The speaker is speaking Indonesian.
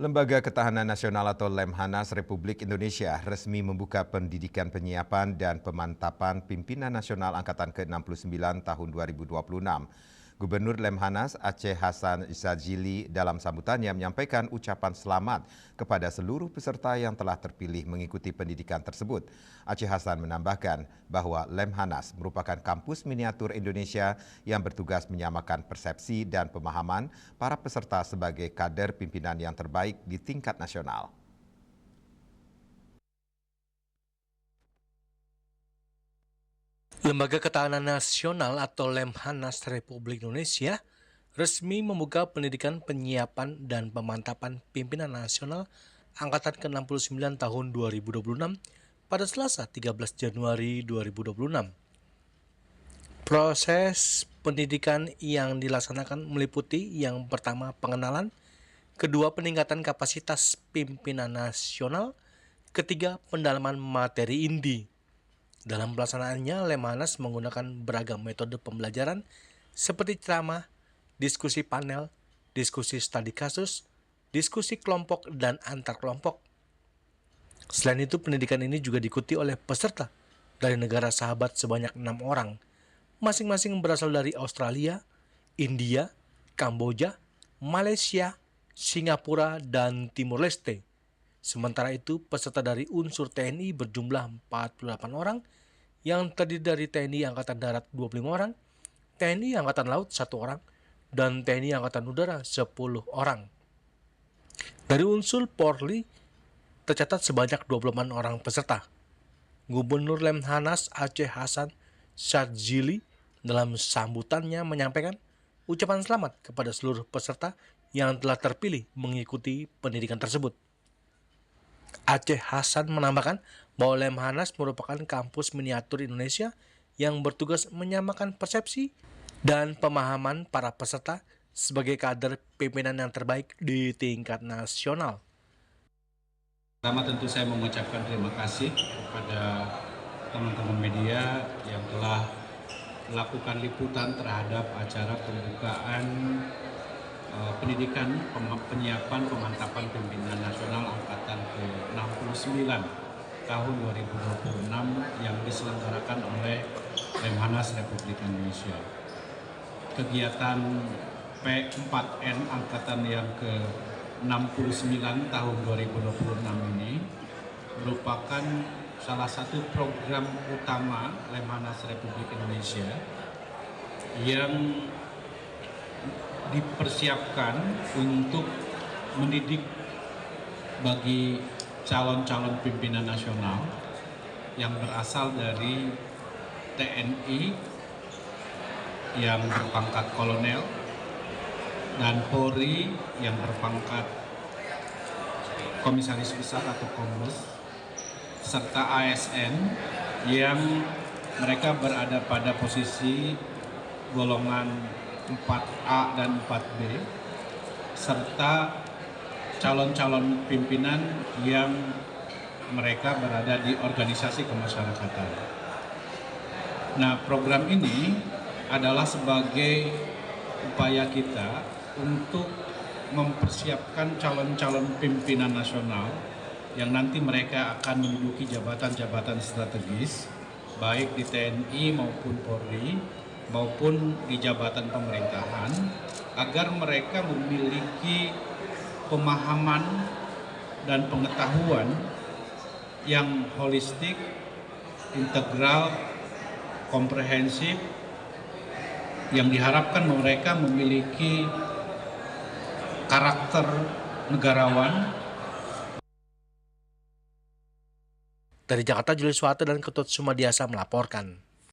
Lembaga Ketahanan Nasional atau Lemhanas Republik Indonesia resmi membuka pendidikan penyiapan dan pemantapan pimpinan nasional angkatan ke-69 tahun 2026. Gubernur Lemhanas Aceh Hasan Zadzili dalam sambutannya menyampaikan ucapan selamat kepada seluruh peserta yang telah terpilih mengikuti pendidikan tersebut. Aceh Hasan menambahkan bahwa Lemhanas merupakan kampus miniatur Indonesia yang bertugas menyamakan persepsi dan pemahaman para peserta sebagai kader pimpinan yang terbaik di tingkat nasional. Lembaga Ketahanan Nasional atau Lemhanas Republik Indonesia resmi membuka pendidikan penyiapan dan pemantapan pimpinan nasional Angkatan ke-69 tahun 2026 pada Selasa 13 Januari 2026. Proses pendidikan yang dilaksanakan meliputi yang pertama pengenalan, kedua peningkatan kapasitas pimpinan nasional, ketiga pendalaman materi inti. Dalam pelaksanaannya, Lemhanas menggunakan beragam metode pembelajaran seperti ceramah, diskusi panel, diskusi studi kasus, diskusi kelompok, dan antar kelompok. Selain itu, pendidikan ini juga diikuti oleh peserta dari negara sahabat sebanyak 6 orang, masing-masing berasal dari Australia, India, Kamboja, Malaysia, Singapura, dan Timur Leste. Sementara itu, peserta dari unsur TNI berjumlah 48 orang, yang terdiri dari TNI Angkatan Darat 25 orang, TNI Angkatan Laut 1 orang, dan TNI Angkatan Udara 10 orang. Dari unsur Polri, tercatat sebanyak 24 orang peserta. Gubernur Lemhanas Aceh Hasan Zadzili dalam sambutannya menyampaikan ucapan selamat kepada seluruh peserta yang telah terpilih mengikuti pendidikan tersebut. Aceh Hasan menambahkan bahwa Lemhanas merupakan kampus miniatur Indonesia yang bertugas menyamakan persepsi dan pemahaman para peserta sebagai kader pimpinan yang terbaik di tingkat nasional. Pertama tentu saya mengucapkan terima kasih kepada teman-teman media yang telah melakukan liputan terhadap acara pembukaan pendidikan penyiapan pemantapan pimpinan nasional angkatan ke-69 tahun 2026 yang diselenggarakan oleh Lemhanas Republik Indonesia. Kegiatan P4N angkatan yang ke-69 tahun 2026 ini merupakan salah satu program utama Lemhanas Republik Indonesia yang dipersiapkan untuk mendidik bagi calon-calon pimpinan nasional yang berasal dari TNI yang berpangkat kolonel dan Polri yang berpangkat komisaris besar atau kombes, serta ASN yang mereka berada pada posisi golongan 4A dan 4B, serta calon-calon pimpinan yang mereka berada di organisasi kemasyarakatan. Nah, program ini adalah sebagai upaya kita untuk mempersiapkan calon-calon pimpinan nasional yang nanti mereka akan menduduki jabatan-jabatan strategis, baik di TNI maupun Polri, maupun di jabatan pemerintahan, agar mereka memiliki pemahaman dan pengetahuan yang holistik, integral, komprehensif, yang diharapkan mereka memiliki karakter negarawan. Dari Jakarta, Julius Wate dan Ketut Sumadiasa melaporkan.